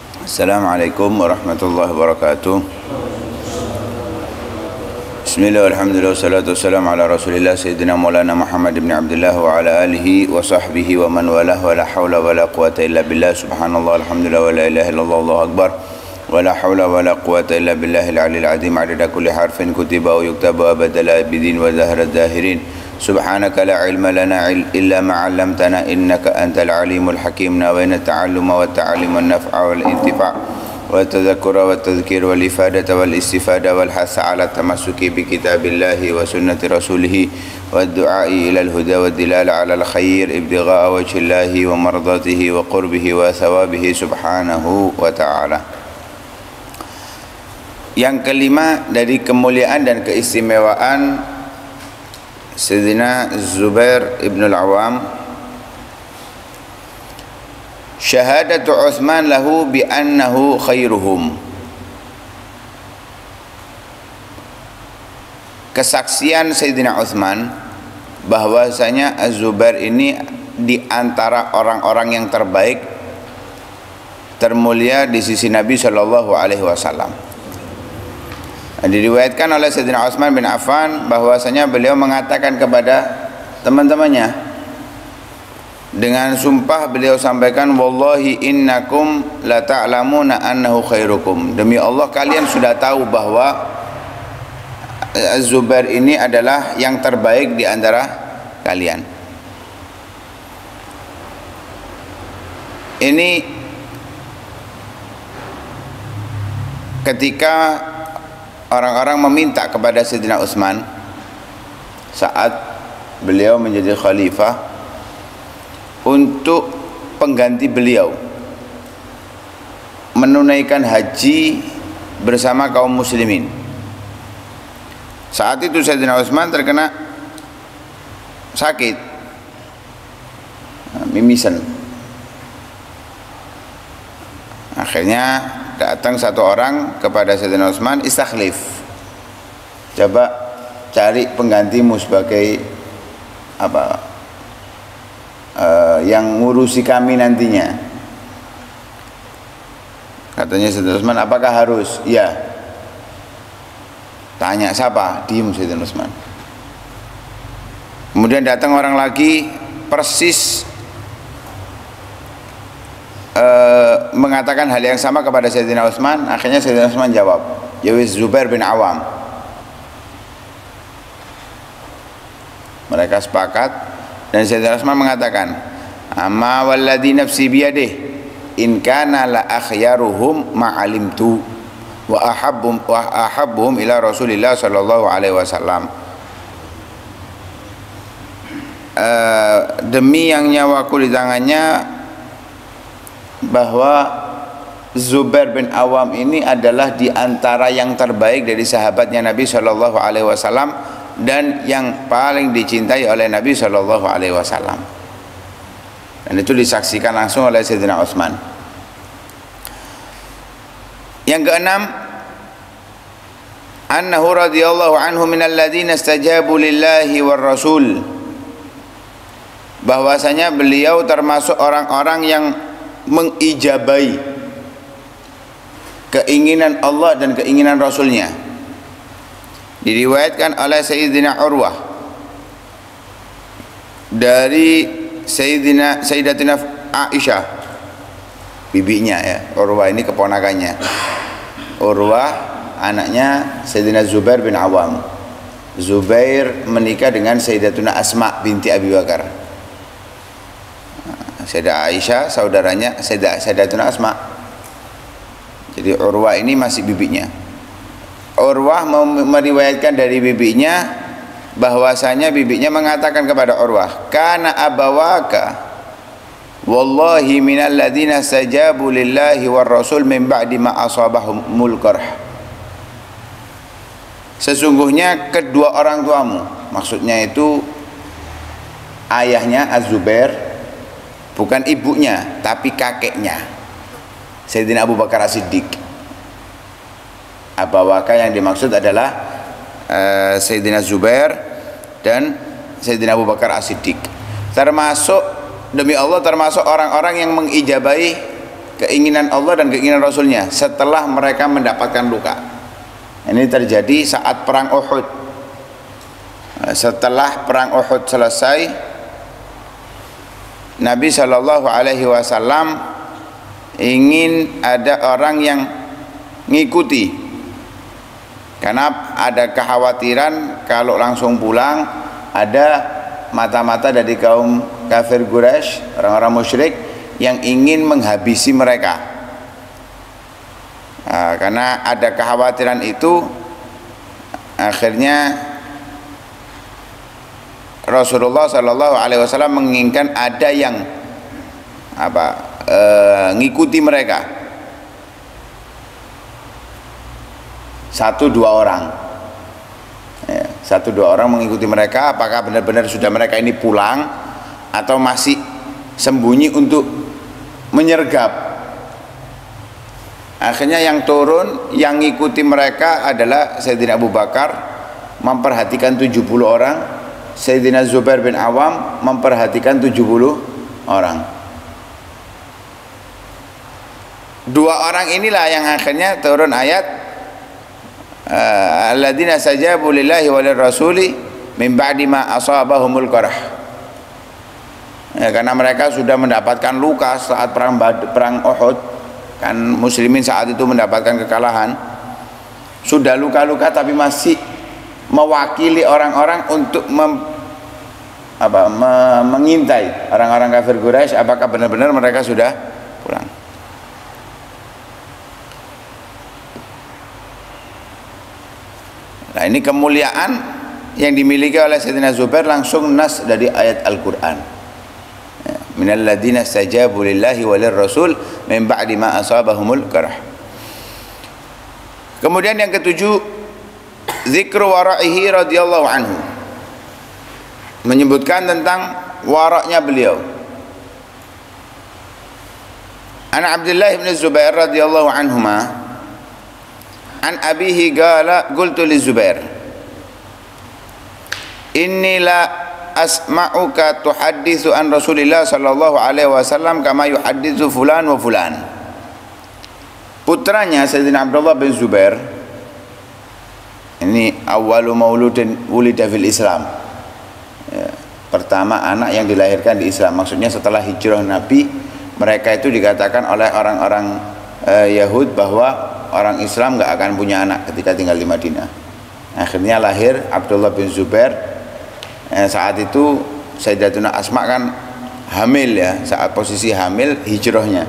Assalamualaikum warahmatullahi wabarakatuh. Bismillah, alhamdulillah, wassalatu wassalamu ala rasulillah Sayyidina Maulana Muhammad ibn Abdullah wa ala alihi wa sahbihi wa man walah wa la hawla wa la quwata illa billah. Subhanallah, alhamdulillah, wa la ilaha illallah, Allahu akbar, wa la hawla wa la quwata illa billahil aliyil azim. Adada kulli harfin kutiba wa yuktaba badala bidin wa zahra zahirin. Subhanaka la ilma lana illa ma 'allamtana innaka antal alimul hakim. Nawayna ta'alluma wa ta'allima an-naf'a wal intifa' wa tadhakkura wa tadhkir wal ifadata wal istifada wal hasa 'ala tamassuki bi kitabillahi wa sunnati rasulih wa ad-du'a'i ila al-huda wa dilala 'ala al-khair ibtigha'a wajhillahi wa mardatihi wa qurbihi wa thawabihi subhanahu wa ta'ala. Yang kelima dari kemuliaan dan keistimewaan Sayyidina Zubair ibn al-Awam, syahadatu Uthman lahu bi annahu khairuhum. Kesaksian Sayyidina Uthman bahwasanya Az-Zubair ini di antara orang-orang yang terbaik, termulia di sisi Nabi sallallahu alaihi wasallam. Diriwayatkan oleh Sayyidina Utsman bin Affan bahwasanya beliau mengatakan kepada teman-temannya, dengan sumpah beliau sampaikan, wallahi innakum la ta'lamuna annahu khairukum. Demi Allah kalian sudah tahu bahwa Az-Zubair ini adalah yang terbaik di antara kalian. Ini ketika orang-orang meminta kepada Sayyidina Utsman saat beliau menjadi khalifah untuk pengganti beliau menunaikan haji bersama kaum muslimin. Saat itu Sayyidina Utsman terkena sakit, mimisan. Akhirnya datang satu orang kepada Sayyidina Utsman, istakhlif, coba cari penggantimu sebagai yang ngurusi kami nantinya. Katanya Sayyidina Utsman, apakah harus? Ya. Tanya siapa? Diam Sayyidina Utsman. Kemudian datang orang lagi persis mengatakan hal yang sama kepada Sayyidina Utsman. Akhirnya Sayyidina Utsman jawab, Yawis Zubair bin Awam. Mereka sepakat dan Sayyidina Utsman mengatakan, amma walladhi nafsi biyadih in kana la akhyaruhum ma'alimtu wa ahabbuhum ila Rasulillah sallallahu alaihi wasallam. Demi yang nyawaku di tangannya, bahwa Zubair bin Awam ini adalah di antara yang terbaik dari sahabatnya Nabi Shallallahu Alaihi Wasallam dan yang paling dicintai oleh Nabi Shallallahu Alaihi Wasallam. Dan itu disaksikan langsung oleh Sayyidina Utsman. Yang keenam, annahu radhiyallahu anhu minal ladzina istajabu lillahi war rasul. Bahwasanya beliau termasuk orang-orang yang mengijabai keinginan Allah dan keinginan Rasulnya. Diriwayatkan oleh Sayyidina Urwah dari Sayyidatina Aisyah, bibinya ya. Urwah ini keponakannya. Urwah anaknya Sayyidina Zubair bin Awam. Zubair menikah dengan Sayyidatuna Asma binti Abi Bakar. Sayyidah Aisyah saudaranya Sayyidatuna Asma. Jadi Urwah ini masih bibinya. Urwah meriwayatkan dari bibinya bahwasanya bibinya mengatakan kepada Urwah, kana abawaka wallahi minal ladzina stajabu lillahi war rasul min ba'di ma asabahumul qarh. Sesungguhnya kedua orang tuamu, maksudnya itu ayahnya Az-Zubair, bukan ibunya tapi kakeknya Sayyidina Abu Bakar As-Siddiq. Abawaka yang dimaksud adalah Sayyidina Zubair dan Sayyidina Abu Bakar As-Siddiq. Termasuk, demi Allah, termasuk orang-orang yang mengijabahi keinginan Allah dan keinginan Rasulnya setelah mereka mendapatkan luka. Ini terjadi saat perang Uhud. Setelah perang Uhud selesai, Nabi Shallallahu Alaihi Wasallam ingin ada orang yang ngikuti, karena ada kekhawatiran kalau langsung pulang ada mata-mata dari kaum kafir Quraisy, orang-orang musyrik yang ingin menghabisi mereka. Karena ada kekhawatiran itu, akhirnya Rasulullah Shallallahu Alaihi Wasallam menginginkan ada yang ngikuti mereka, 1-2 orang, 1-2 orang mengikuti mereka. Apakah benar-benar sudah mereka ini pulang atau masih sembunyi untuk menyergap? Akhirnya yang turun, yang ngikuti mereka adalah Sayyidina Abu Bakar memperhatikan 70 orang, Sayyidina Zubair bin Awam memperhatikan 70 orang. 2 orang inilah yang akhirnya turun ayat alladzina sajabu lillahi walir rasuli min ba'di ma asabahumul qarah. Karena mereka sudah mendapatkan luka saat perang Uhud. Kan muslimin saat itu mendapatkan kekalahan, sudah luka-luka tapi masih mewakili orang-orang untuk mengintai orang-orang kafir Quraisy apakah benar-benar mereka sudah pulang. Nah, ini kemuliaan yang dimiliki oleh Sayyidina Zubair langsung nas dari ayat Al-Qur'an. Minal ladzina stajabu lillahi walir rasul min ba'di ma asabahumul qarah. Kemudian yang ketujuh, zikru wara'ihi radhiyallahu anhu, menyebutkan tentang waraknya beliau. An Abdullah bin Zubair radhiyallahu anhuma an abihi qala qultu li Zubair inni la asma'uka tuhadditsu an Rasulillah sallallahu alaihi wasallam kama yuhadditsu fulan wa fulan. Putranya Sayyidina Abdullah bin Zubair ini awwalu mauludin wulida fil Islam, pertama anak yang dilahirkan di Islam. Maksudnya setelah hijrah Nabi, mereka itu dikatakan oleh orang-orang Yahud bahwa orang Islam nggak akan punya anak ketika tinggal di Madinah. Akhirnya lahir Abdullah bin Zubair. Saat itu Sayyidatuna Asma kan hamil ya, saat posisi hamil hijrahnya,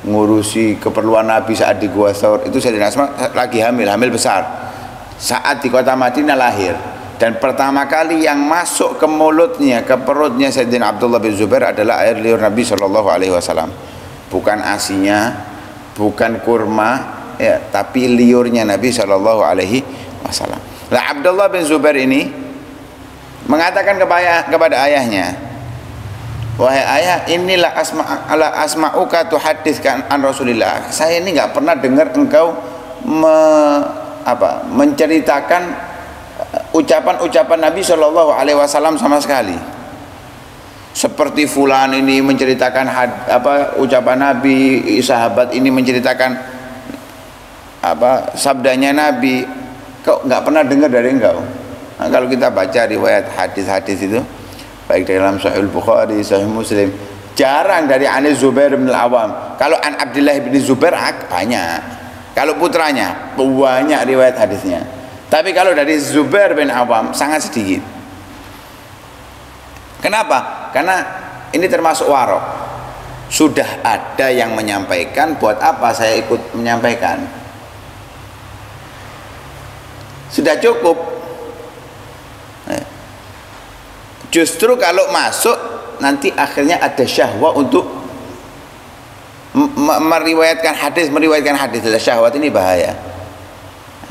ngurusi keperluan Nabi saat di Gua Tsaur. Itu Sayyidatuna Asma lagi hamil besar. Saat di kota Madinah lahir, dan pertama kali yang masuk ke mulutnya, ke perutnya Sayyidina Abdullah bin Zubair adalah air liur Nabi Shallallahu Alaihi Wasallam. Bukan asinya, bukan kurma ya, tapi liurnya Nabi Shallallahu Alaihi Wasallam. Nah, Abdullah bin Zubair ini mengatakan kepada ayahnya, wahai ayah, inilah asma'uka tuhadditskan an Rasulillah. Saya ini nggak pernah dengar engkau menceritakan ucapan-ucapan Nabi Shallallahu Alaihi Wasallam sama sekali. Seperti fulan ini menceritakan ucapan Nabi, sahabat ini menceritakan sabdanya Nabi. Kau nggak pernah dengar dari engkau. Nah, kalau kita baca riwayat hadis-hadis itu, baik dalam Sahih Bukhari, Sahih Muslim, jarang dari Anis Zubair bin Awam. Kalau an Abdullah bin Zubair banyak. Kalau putranya banyak riwayat hadisnya. Tapi kalau dari Zubair bin Awam sangat sedikit. Kenapa? Karena ini termasuk warok. Sudah ada yang menyampaikan, buat apa saya ikut menyampaikan? Sudah cukup. Justru kalau masuk nanti akhirnya ada syahwat untuk meriwayatkan hadis. Ada syahwat, ini bahaya.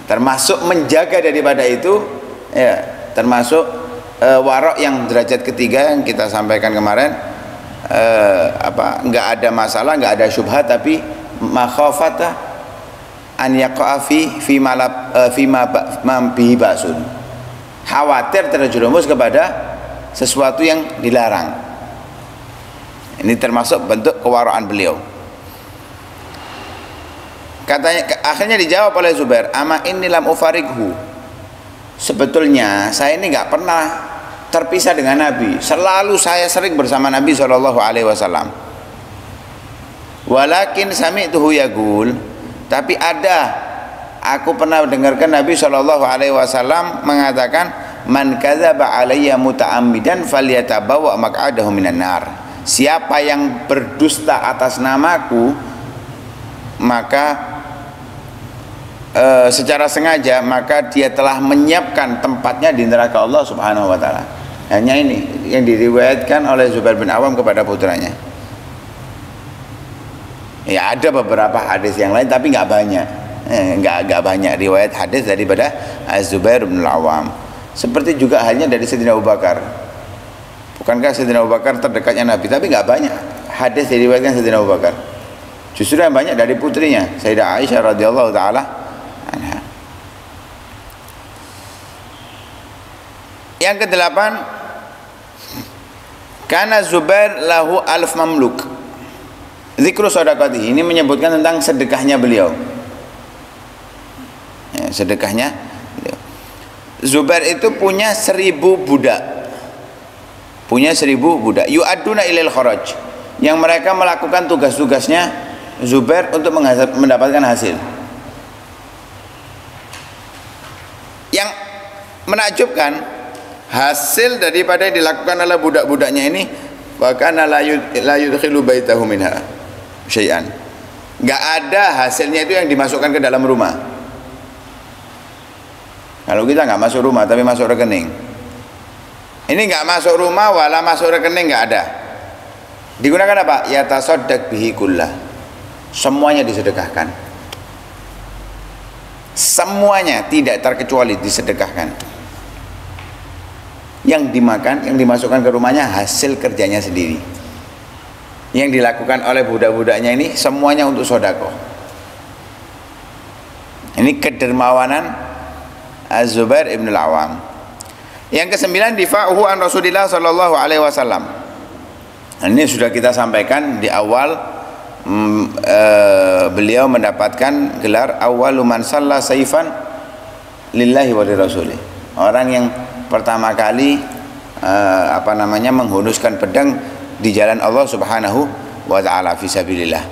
Termasuk menjaga daripada itu ya, termasuk warok yang derajat ketiga yang kita sampaikan kemarin. Enggak ada masalah, enggak ada syubhat, tapi makhafata an yaqa'a fi ma bihi ba'sun. Khawatir terjerumus kepada sesuatu yang dilarang. Ini termasuk bentuk kewaraan beliau. Katanya, akhirnya dijawab oleh Zubair, ama inni lam ufarighu. Sebetulnya saya ini nggak pernah terpisah dengan Nabi. Selalu saya sering bersama Nabi Shallallahu Alaihi Wasallam. Walakin sami'tuhu yaqul, tapi aku pernah dengarkan Nabi Shallallahu Alaihi Wasallam mengatakan, man kadzaba alayya muta'ammidan falyatabawa maq'adahu minan nar. Siapa yang berdusta atas namaku, maka secara sengaja, maka dia telah menyiapkan tempatnya di neraka Allah Subhanahu wa taala. Hanya ini yang diriwayatkan oleh Zubair bin Awam kepada putranya. Ya, ada beberapa hadis yang lain tapi nggak banyak. Nggak banyak riwayat hadis daripada Az-Zubair bin Awam. Seperti juga halnya dari Sayyidina Abu Bakar. Bukankah Sayyidina Abu Bakar terdekatnya Nabi, tapi nggak banyak hadis diriwayatkan Sayyidina Abu Bakar. Justru yang banyak dari putrinya Sayyidah Aisyah radhiyallahu taala anha. Yang kedelapan, karena Zubair lahu alf mamluk. Zikru shadaqatihi, ini menyebutkan tentang sedekahnya beliau. Ya, sedekahnya beliau. Zubair itu punya 1000 budak. Punya 1000 budak. Yu'aduna ilal kharaj, yang mereka melakukan tugas-tugasnya Zubair untuk mendapatkan hasil. Yang menakjubkan, hasil daripada yang dilakukan oleh budak-budaknya ini, bahkan la yudkhilu baitahu minha syai'an. Enggak ada hasilnya itu yang dimasukkan ke dalam rumah. Kalau kita nggak masuk rumah tapi masuk rekening, ini nggak masuk rumah wala masuk rekening, nggak ada. Digunakan apa? Yatasaddaq bihi kullah. Semuanya disedekahkan. Semuanya tidak terkecuali disedekahkan. Yang dimakan, yang dimasukkan ke rumahnya hasil kerjanya sendiri. Yang dilakukan oleh budak-budaknya ini semuanya untuk sedekah. Ini kedermawanan Az-Zubair ibn al-Awam. Yang kesembilan, difa'uhu an Rasulillah sallallahu alaihi wasallam. Ini sudah kita sampaikan di awal. Beliau mendapatkan gelar awwalu man shalla saifan lillahi wa lirrasulih. Orang yang pertama kali menghunuskan pedang di jalan Allah Subhanahu wa taala fi sabilillah.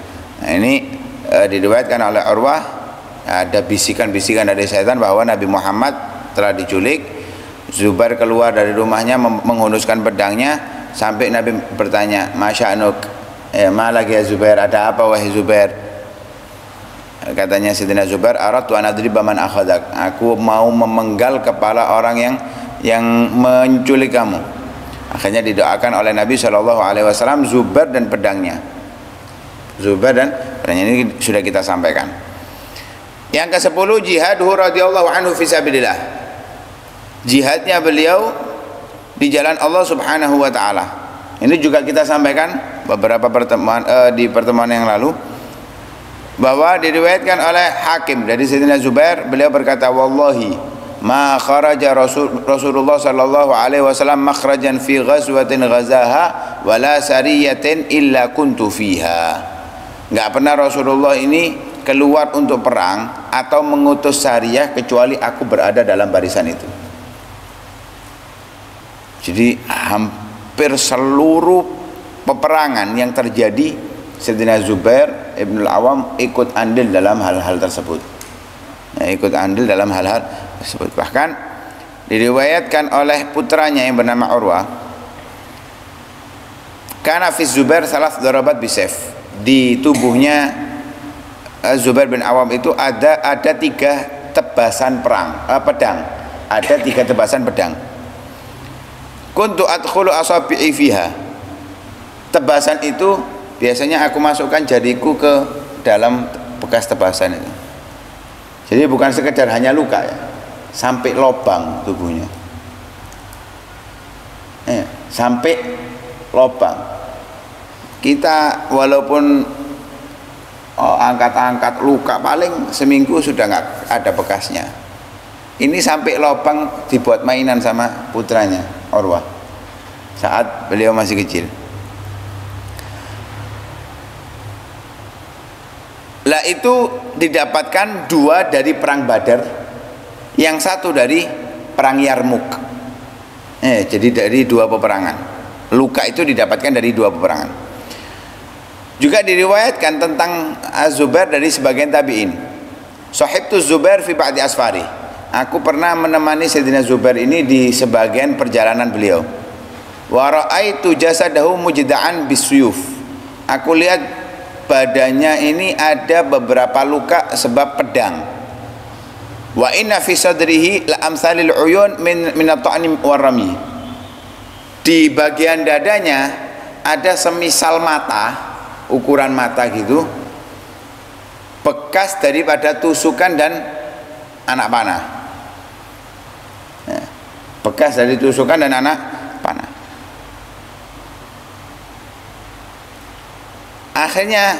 Nah, ini diriwayatkan oleh Urwah, ada bisikan-bisikan dari setan bahwa Nabi Muhammad telah diculik. Zubair keluar dari rumahnya menghunuskan pedangnya sampai Nabi bertanya, "Masya'nuk?" Malaki ya Zubair, ada apa wahai Zubair? Katanya Sayyidina Zubair, aratu an adriba man akhadak. Aku mau memenggal kepala orang yang menculik kamu. Akhirnya didoakan oleh Nabi SAW Zubair dan pedangnya. Zubair dan pedangnya ini sudah kita sampaikan. Yang ke-10, jihaduhu radhiyallahu anhu fi sabilillah. Jihadnya beliau di jalan Allah Subhanahu wa taala. Ini juga kita sampaikan beberapa pertemuan di pertemuan yang lalu, bahwa diriwayatkan oleh Hakim dari Sayyidina Zubair, beliau berkata, wallahi ma kharaja Rasulullah sallallahu alaihi wasallam makhrajan fi ghazwatin ghazaha wala sariyatin illa kuntu fiha. Enggak pernah Rasulullah ini keluar untuk perang atau mengutus sariyah kecuali aku berada dalam barisan itu. Jadi hampir seluruh peperangan yang terjadi Sayyidina Zubair ibn al-Awam ikut andil dalam hal-hal tersebut. Ikut andil dalam hal-hal tersebut. Bahkan diriwayatkan oleh putranya yang bernama Urwah, kana fi Zubair salas darabat bisayf. Di tubuhnya Zubair bin Awam itu ada 3 tebasan pedang. Ada 3 tebasan pedang. Kuntu adkhulu asabi'i fiha. Tebasan itu biasanya aku masukkan jariku ke dalam bekas tebasan itu. Jadi bukan sekedar hanya luka ya, sampai lubang tubuhnya. Sampai lubang. Kita walaupun angkat-angkat luka paling seminggu sudah nggak ada bekasnya. Ini sampai lubang dibuat mainan sama putranya Urwah saat beliau masih kecil. Lah itu didapatkan dua dari perang Badar, yang satu dari perang Yarmuk. Jadi dari dua peperangan. Luka itu didapatkan dari dua peperangan. Juga diriwayatkan tentang Az-Zubair dari sebagian tabi'in. Sahibtu Zubair fi ba'di asfari. Aku pernah menemani Sayyidina Zubair ini di sebagian perjalanan beliau. Wa ra'aitu jasadahu mujda'an bisuyuf. Aku lihat badannya ini ada beberapa luka sebab pedang. Wa inna fi sadrihi la amsalil uyun min at-ta'ni warami. Di bagian dadanya ada semisal mata, ukuran mata gitu, bekas daripada tusukan dan anak panah. Bekas dari tusukan dan anak panah. Akhirnya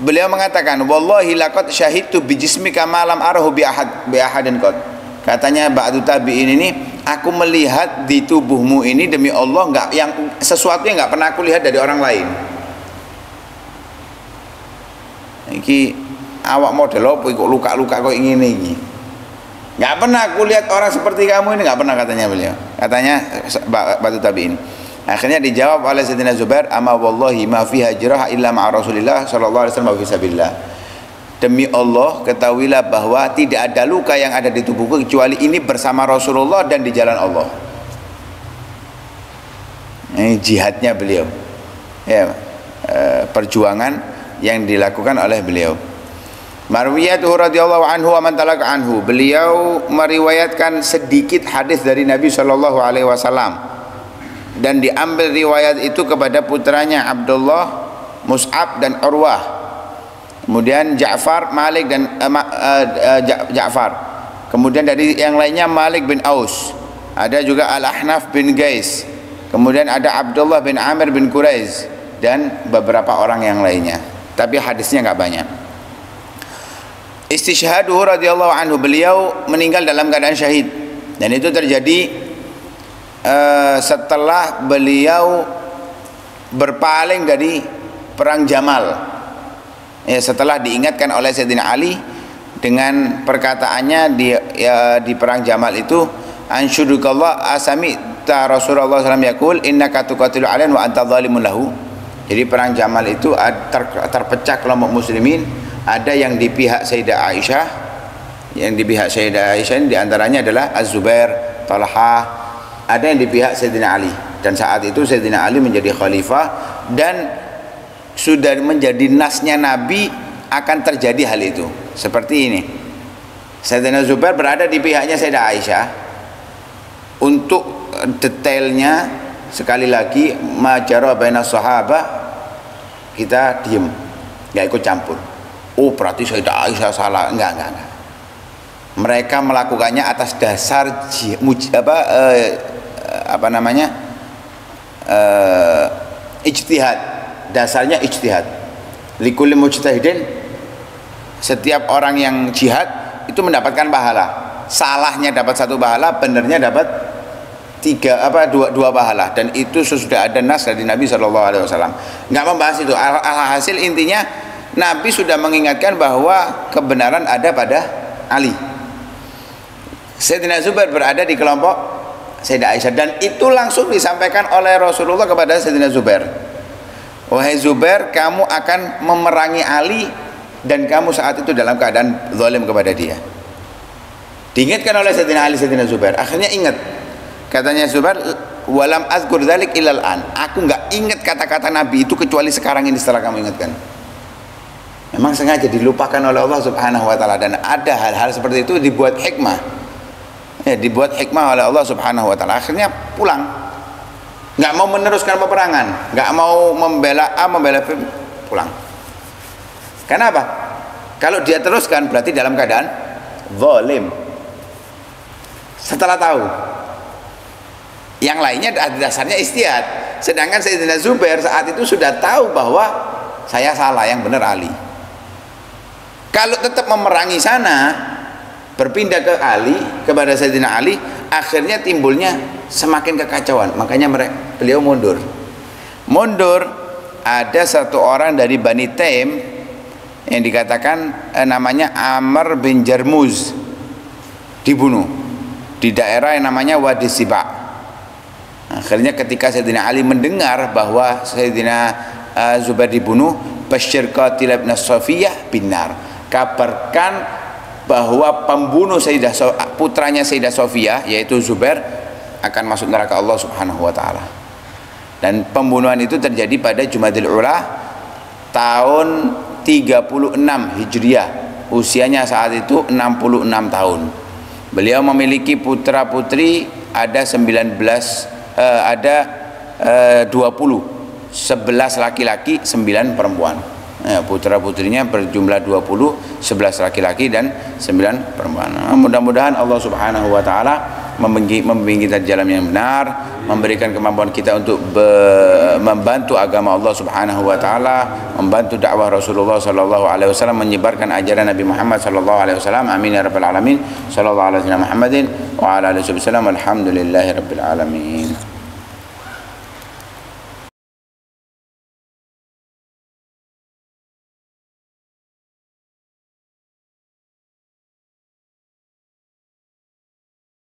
beliau mengatakan, wallahi laqad syahidtu bi jismika ma lam arahu bi ahadin qad. Katanya ba'du tabi'in ini, aku melihat di tubuhmu ini demi Allah sesuatu yang enggak pernah aku lihat dari orang lain. Iki awak model apa kok luka-luka kok ngene iki. Enggak pernah aku lihat orang seperti kamu ini, enggak pernah, katanya beliau. Katanya ba'du tabi'in. Akhirnya dijawab oleh Sayyidina Zubair, ama wallahi ma fiha jirah illa ma'a Rasulillah sallallahu alaihi wasallam fi sabilillah. Demi Allah, ketahuilah bahwa tidak ada luka yang ada di tubuhku kecuali ini bersama Rasulullah dan di jalan Allah. Ini jihadnya beliau, ya, perjuangan yang dilakukan oleh beliau. Marwiyatuhu radhiyallahu anhu wa man talaka anhu. Beliau meriwayatkan sedikit hadis dari Nabi sallallahu alaihi wasallam, dan diambil riwayat itu kepada putranya Abdullah, Mus'ab dan Urwah. Kemudian Ja'far, Malik dan Ja'far. Kemudian dari yang lainnya Malik bin Aus. Ada juga Al-Ahnaf bin Qais. Kemudian ada Abdullah bin Amir bin Quraiz dan beberapa orang yang lainnya. Tapi hadisnya enggak banyak. Istishhaduhu radhiyallahu anhu, beliau meninggal dalam keadaan syahid. Dan itu terjadi setelah beliau berpaling dari perang Jamal, ya, setelah diingatkan oleh Sayyidina Ali dengan perkataannya di perang Jamal itu, anshudukallah asami ta Rasulullah SAW yaqul innaka tuqatilu alain wa anta zalimun lahu. Jadi perang Jamal itu terpecah kelompok muslimin, ada yang di pihak Sayyidah Aisyah, yang di pihak Sayyidah Aisyah ini diantaranya adalah Az-Zubair, Talha, ada yang di pihak Sayyidina Ali. Dan saat itu Sayyidina Ali menjadi khalifah dan sudah menjadi nasnya Nabi akan terjadi hal itu. Seperti ini, Sayyidina Zubair berada di pihaknya Sayyidah Aisyah. Untuk detailnya sekali lagi, majara baina sahabah kita diem, nggak ikut campur. Oh berarti Sayyidah Aisyah salah? Enggak. Mereka melakukannya atas dasar ijtihad. Dasarnya ijtihad. Likulli mujtahidin, setiap orang yang jihad itu mendapatkan pahala. Salahnya dapat 1 pahala, benernya dapat 2 pahala. Dan itu sudah ada nas dari Nabi SAW. Nggak membahas itu. Alhasil intinya Nabi sudah mengingatkan bahwa kebenaran ada pada Ali. Sayyidina Zubair berada di kelompok Sayyidah Aisyah, dan itu langsung disampaikan oleh Rasulullah kepada Sayyidina Zubair. Wahai Zubair, kamu akan memerangi Ali dan kamu saat itu dalam keadaan zalim kepada dia. Diingatkan oleh Sayyidina Ali, Sayyidina Zubair. Akhirnya ingat. Katanya Zubair, walam azkur dzalik ilal an. Aku enggak ingat kata-kata Nabi itu kecuali sekarang ini setelah kamu ingatkan. Memang sengaja dilupakan oleh Allah Subhanahu wa taala, dan ada hal-hal seperti itu dibuat hikmah. Ya, dibuat hikmah oleh Allah Subhanahu wa taala. Akhirnya pulang. Nggak mau meneruskan peperangan, nggak mau membela A, membela B, pulang. Kenapa? Kalau dia teruskan berarti dalam keadaan zalim. Setelah tahu, yang lainnya dasarnya ijtihad. Sedangkan Sayyidina Zubair saat itu sudah tahu bahwa saya salah, yang benar Ali. Kalau tetap memerangi sana, berpindah ke Ali, kepada Sayyidina Ali, akhirnya timbulnya semakin kekacauan. Makanya beliau mundur. Ada satu orang dari Bani Taim yang dikatakan namanya Amr bin Jarmuz, dibunuh di daerah yang namanya Wadi Siba. Akhirnya ketika Sayyidina Ali mendengar bahwa Sayyidina Zubair dibunuh, Bashir qatil ibn Safiyah binar, kabarkan bahwa pembunuh putranya Sayyidah Safiyah yaitu Zubair akan masuk neraka Allah Subhanahu wa taala. Dan pembunuhan itu terjadi pada Jumadil Ula tahun 36 Hijriah. Usianya saat itu 66 tahun. Beliau memiliki putra putri ada 20, 11 laki-laki 9 perempuan. Putra putrinya berjumlah 20, 11 laki-laki dan 9 perempuan. Mudah-mudahan Allah Subhanahu wa taala membimbing kita di jalan yang benar, memberikan kemampuan kita untuk membantu agama Allah Subhanahu wa taala, membantu dakwah Rasulullah sallallahu alaihi wasallam, menyebarkan ajaran Nabi Muhammad sallallahu alaihi wasallam. Amin ya rabbal alamin. Sallallahu alaihi wasallam Muhammadin wa ala alihi wasallam. Alhamdulillahirabbil alamin.